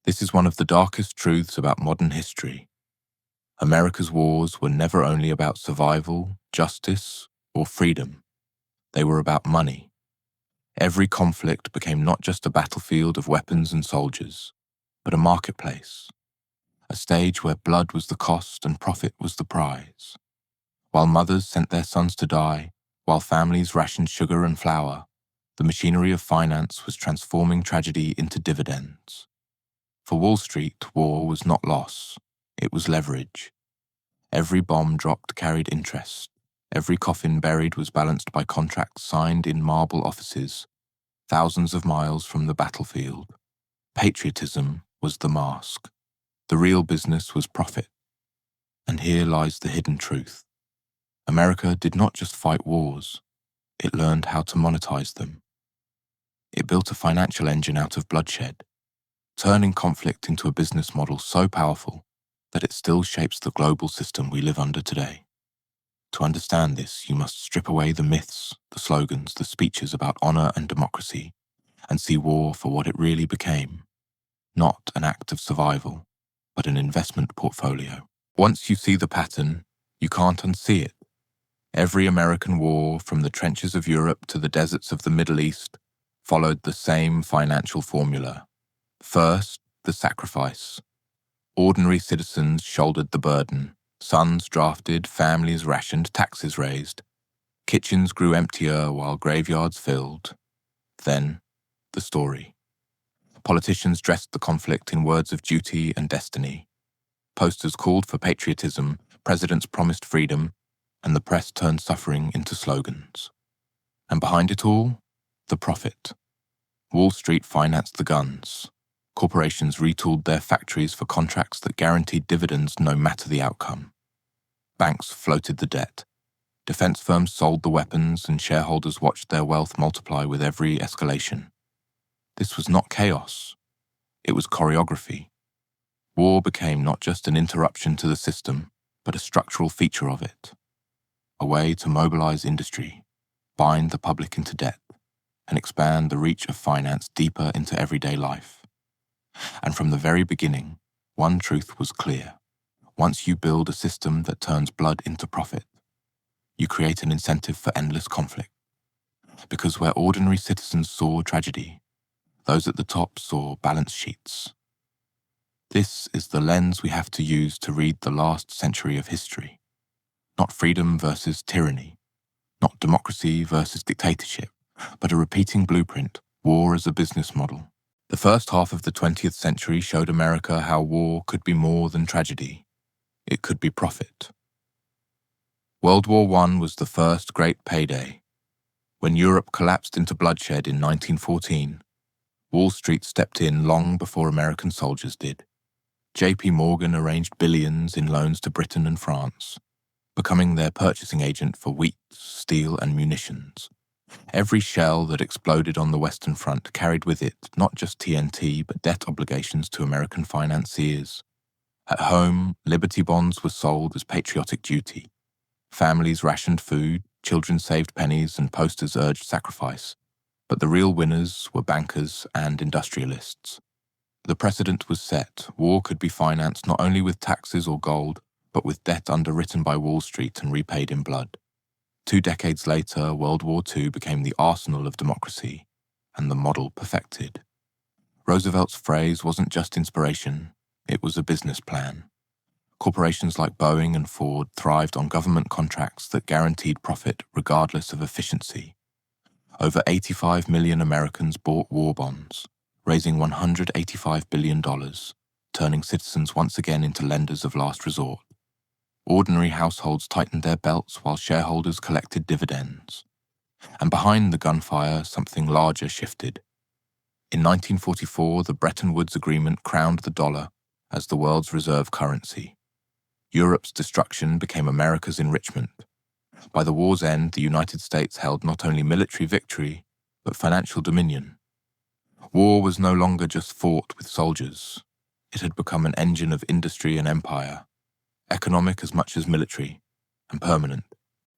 This is one of the darkest truths about modern history. America's wars were never only about survival, justice, or freedom. They were about money. Every conflict became not just a battlefield of weapons and soldiers, but a marketplace, a stage where blood was the cost and profit was the prize. While mothers sent their sons to die, while families rationed sugar and flour, the machinery of finance was transforming tragedy into dividends. For Wall Street, war was not loss, it was leverage. Every bomb dropped carried interest. Every coffin buried was balanced by contracts signed in marble offices, thousands of miles from the battlefield. Patriotism was the mask. The real business was profit. And here lies the hidden truth. America did not just fight wars, it learned how to monetize them. It built a financial engine out of bloodshed, turning conflict into a business model so powerful that it still shapes the global system we live under today. To understand this, you must strip away the myths, the slogans, the speeches about honor and democracy, and see war for what it really became. Not an act of survival, but an investment portfolio. Once you see the pattern, you can't unsee it. Every American war, from the trenches of Europe to the deserts of the Middle East, followed the same financial formula. First, the sacrifice. Ordinary citizens shouldered the burden. Sons drafted, families rationed, taxes raised. Kitchens grew emptier while graveyards filled. Then, the story. Politicians dressed the conflict in words of duty and destiny. Posters called for patriotism, presidents promised freedom, and the press turned suffering into slogans. And behind it all, the profit. Wall Street financed the guns. Corporations retooled their factories for contracts that guaranteed dividends no matter the outcome. Banks floated the debt. Defense firms sold the weapons, and shareholders watched their wealth multiply with every escalation. This was not chaos. It was choreography. War became not just an interruption to the system, but a structural feature of it. A way to mobilize industry, bind the public into debt, and expand the reach of finance deeper into everyday life. And from the very beginning, one truth was clear. Once you build a system that turns blood into profit, you create an incentive for endless conflict. Because where ordinary citizens saw tragedy, those at the top saw balance sheets. This is the lens we have to use to read the last century of history. Not freedom versus tyranny, not democracy versus dictatorship, but a repeating blueprint, war as a business model. The first half of the 20th century showed America how war could be more than tragedy. It could be profit. World War I was the first great payday. When Europe collapsed into bloodshed in 1914, Wall Street stepped in long before American soldiers did. J.P. Morgan arranged billions in loans to Britain and France, becoming their purchasing agent for wheat, steel, and munitions. Every shell that exploded on the Western Front carried with it not just TNT, but debt obligations to American financiers. At home, Liberty bonds were sold as patriotic duty. Families rationed food, children saved pennies, and posters urged sacrifice. But the real winners were bankers and industrialists. The precedent was set. War could be financed not only with taxes or gold, but with debt underwritten by Wall Street and repaid in blood. 2 decades later, World War II became the arsenal of democracy, and the model perfected. Roosevelt's phrase wasn't just inspiration, it was a business plan. Corporations like Boeing and Ford thrived on government contracts that guaranteed profit regardless of efficiency. Over 85 million Americans bought war bonds, raising $185 billion, turning citizens once again into lenders of last resort. Ordinary households tightened their belts while shareholders collected dividends. And behind the gunfire, something larger shifted. In 1944, the Bretton Woods Agreement crowned the dollar as the world's reserve currency. Europe's destruction became America's enrichment. By the war's end, the United States held not only military victory, but financial dominion. War was no longer just fought with soldiers. It had become an engine of industry and empire, economic as much as military, and permanent.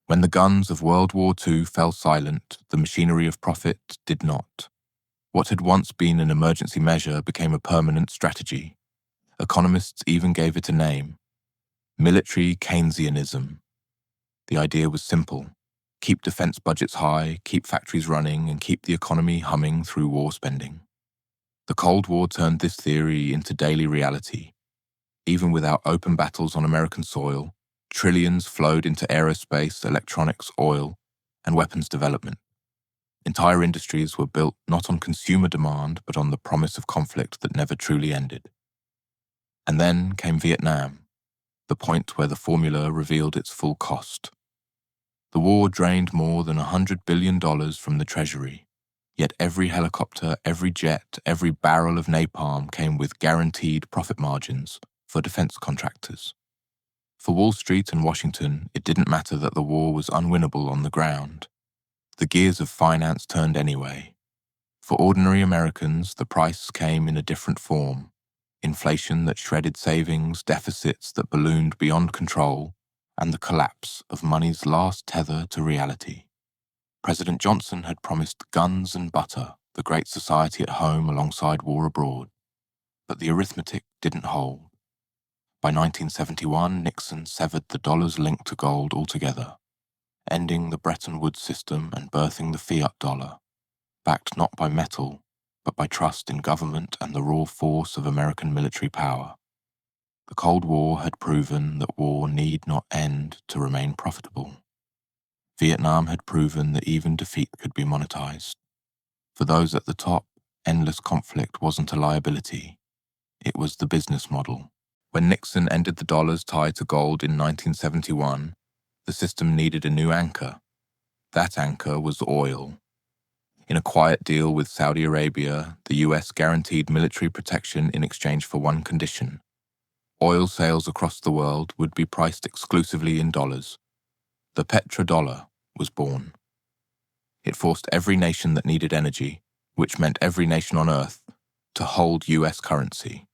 When the guns of World War II fell silent, the machinery of profit did not. What had once been an emergency measure became a permanent strategy. Economists even gave it a name: military Keynesianism. The idea was simple: keep defense budgets high, keep factories running, and keep the economy humming through war spending. The Cold War turned this theory into daily reality. Even without open battles on American soil, trillions flowed into aerospace, electronics, oil, and weapons development. Entire industries were built not on consumer demand, but on the promise of conflict that never truly ended. And then came Vietnam, the point where the formula revealed its full cost. The war drained more than $100 billion from the treasury, yet every helicopter, every jet, every barrel of napalm came with guaranteed profit margins for defense contractors. For Wall Street and Washington, it didn't matter that the war was unwinnable on the ground. The gears of finance turned anyway. For ordinary Americans, the price came in a different form: inflation that shredded savings, deficits that ballooned beyond control, and the collapse of money's last tether to reality. President Johnson had promised guns and butter, the great society at home alongside war abroad. But the arithmetic didn't hold. By 1971, Nixon severed the dollar's link to gold altogether, ending the Bretton Woods system and birthing the fiat dollar, backed not by metal, but by trust in government and the raw force of American military power. The Cold War had proven that war need not end to remain profitable. Vietnam had proven that even defeat could be monetized. For those at the top, endless conflict wasn't a liability. It was the business model. When Nixon ended the dollar's tie to gold in 1971, the system needed a new anchor. That anchor was oil. In a quiet deal with Saudi Arabia, the US guaranteed military protection in exchange for one condition: oil sales across the world would be priced exclusively in dollars. The petrodollar was born. It forced every nation that needed energy, which meant every nation on Earth, to hold US currency.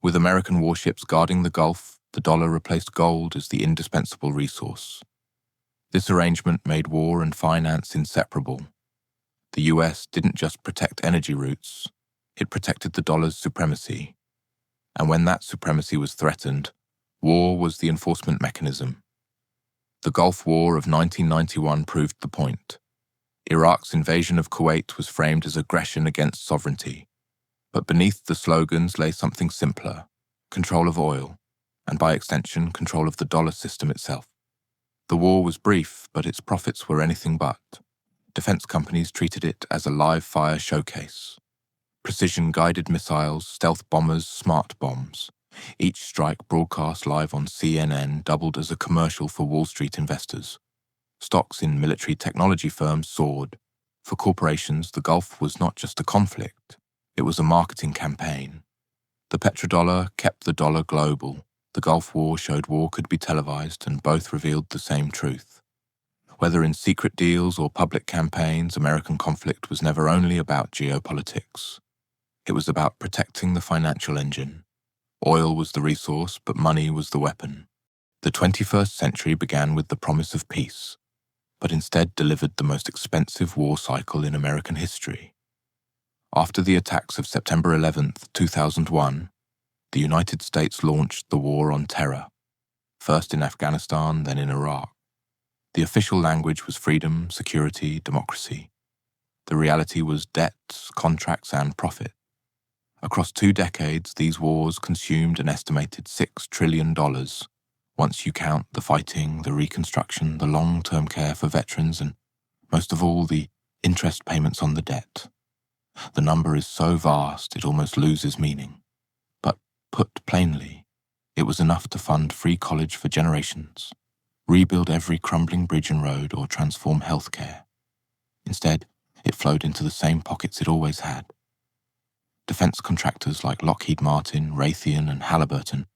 With American warships guarding the Gulf, the dollar replaced gold as the indispensable resource. This arrangement made war and finance inseparable. The US didn't just protect energy routes, it protected the dollar's supremacy. And when that supremacy was threatened, war was the enforcement mechanism. The Gulf War of 1991 proved the point. Iraq's invasion of Kuwait was framed as aggression against sovereignty. But beneath the slogans lay something simpler: control of oil, and by extension, control of the dollar system itself. The war was brief, but its profits were anything but. Defense companies treated it as a live-fire showcase. Precision-guided missiles, stealth bombers, smart bombs. Each strike broadcast live on CNN doubled as a commercial for Wall Street investors. Stocks in military technology firms soared. For corporations, the Gulf was not just a conflict. It was a marketing campaign. The petrodollar kept the dollar global. The Gulf War showed war could be televised, and both revealed the same truth. Whether in secret deals or public campaigns, American conflict was never only about geopolitics. It was about protecting the financial engine. Oil was the resource, but money was the weapon. The 21st century began with the promise of peace, but instead delivered the most expensive war cycle in American history. After the attacks of September 11th, 2001, the United States launched the War on Terror, first in Afghanistan, then in Iraq. The official language was freedom, security, democracy. The reality was debts, contracts, and profit. Across 2 decades, these wars consumed an estimated $6 trillion, once you count the fighting, the reconstruction, the long-term care for veterans, and, most of all, the interest payments on the debt. The number is so vast it almost loses meaning. But put plainly, it was enough to fund free college for generations, rebuild every crumbling bridge and road, or transform healthcare. Instead, it flowed into the same pockets it always had. Defense contractors like Lockheed Martin, Raytheon, and Halliburton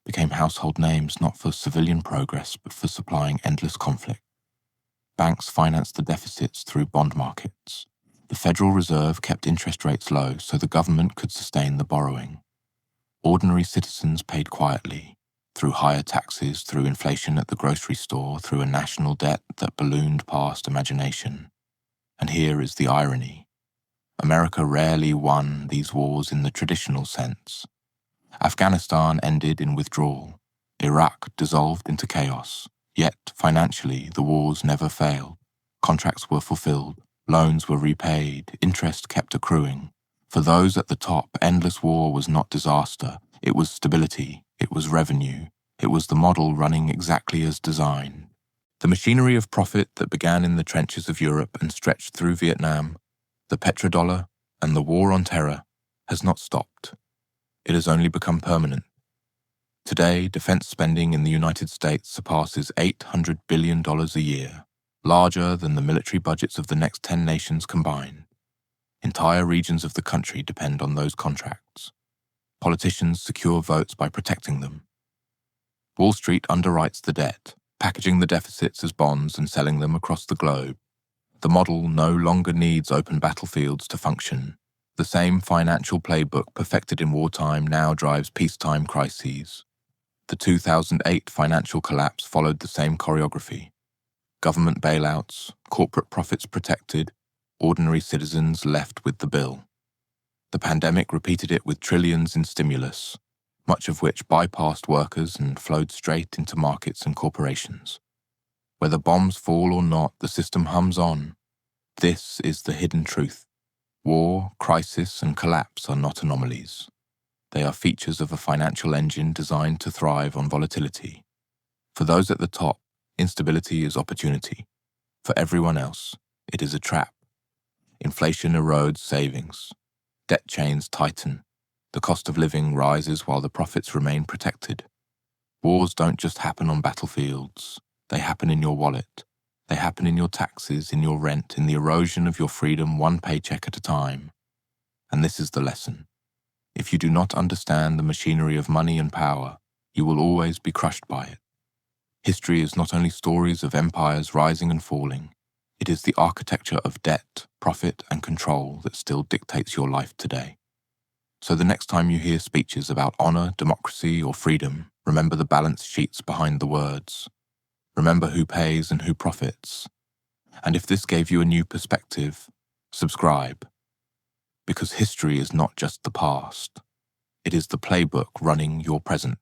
became household names not for civilian progress but for supplying endless conflict. Banks financed the deficits through bond markets. The Federal Reserve kept interest rates low so the government could sustain the borrowing. Ordinary citizens paid quietly, through higher taxes, through inflation at the grocery store, through a national debt that ballooned past imagination. And here is the irony. America rarely won these wars in the traditional sense. Afghanistan ended in withdrawal. Iraq dissolved into chaos. Yet, financially, the wars never failed. Contracts were fulfilled, loans were repaid, interest kept accruing. For those at the top, endless war was not disaster. It was stability, it was revenue, it was the model running exactly as designed. The machinery of profit that began in the trenches of Europe and stretched through Vietnam, the petrodollar, and the war on terror, has not stopped. It has only become permanent. Today, defense spending in the United States surpasses $800 billion a year, larger than the military budgets of the next 10 nations combined. Entire regions of the country depend on those contracts. Politicians secure votes by protecting them. Wall Street underwrites the debt, packaging the deficits as bonds and selling them across the globe. The model no longer needs open battlefields to function. The same financial playbook perfected in wartime now drives peacetime crises. The 2008 financial collapse followed the same choreography. Government bailouts, corporate profits protected, ordinary citizens left with the bill. The pandemic repeated it with trillions in stimulus, much of which bypassed workers and flowed straight into markets and corporations. Whether bombs fall or not, the system hums on. This is the hidden truth. War, crisis, and collapse are not anomalies. They are features of a financial engine designed to thrive on volatility. For those at the top, instability is opportunity. For everyone else, it is a trap. Inflation erodes savings. Debt chains tighten. The cost of living rises while the profits remain protected. Wars don't just happen on battlefields. They happen in your wallet. They happen in your taxes, in your rent, in the erosion of your freedom one paycheck at a time. And this is the lesson. If you do not understand the machinery of money and power, you will always be crushed by it. History is not only stories of empires rising and falling, it is the architecture of debt, profit, and control that still dictates your life today. So the next time you hear speeches about honor, democracy, or freedom, remember the balance sheets behind the words. Remember who pays and who profits. And if this gave you a new perspective, subscribe. Because history is not just the past. It is the playbook running your present.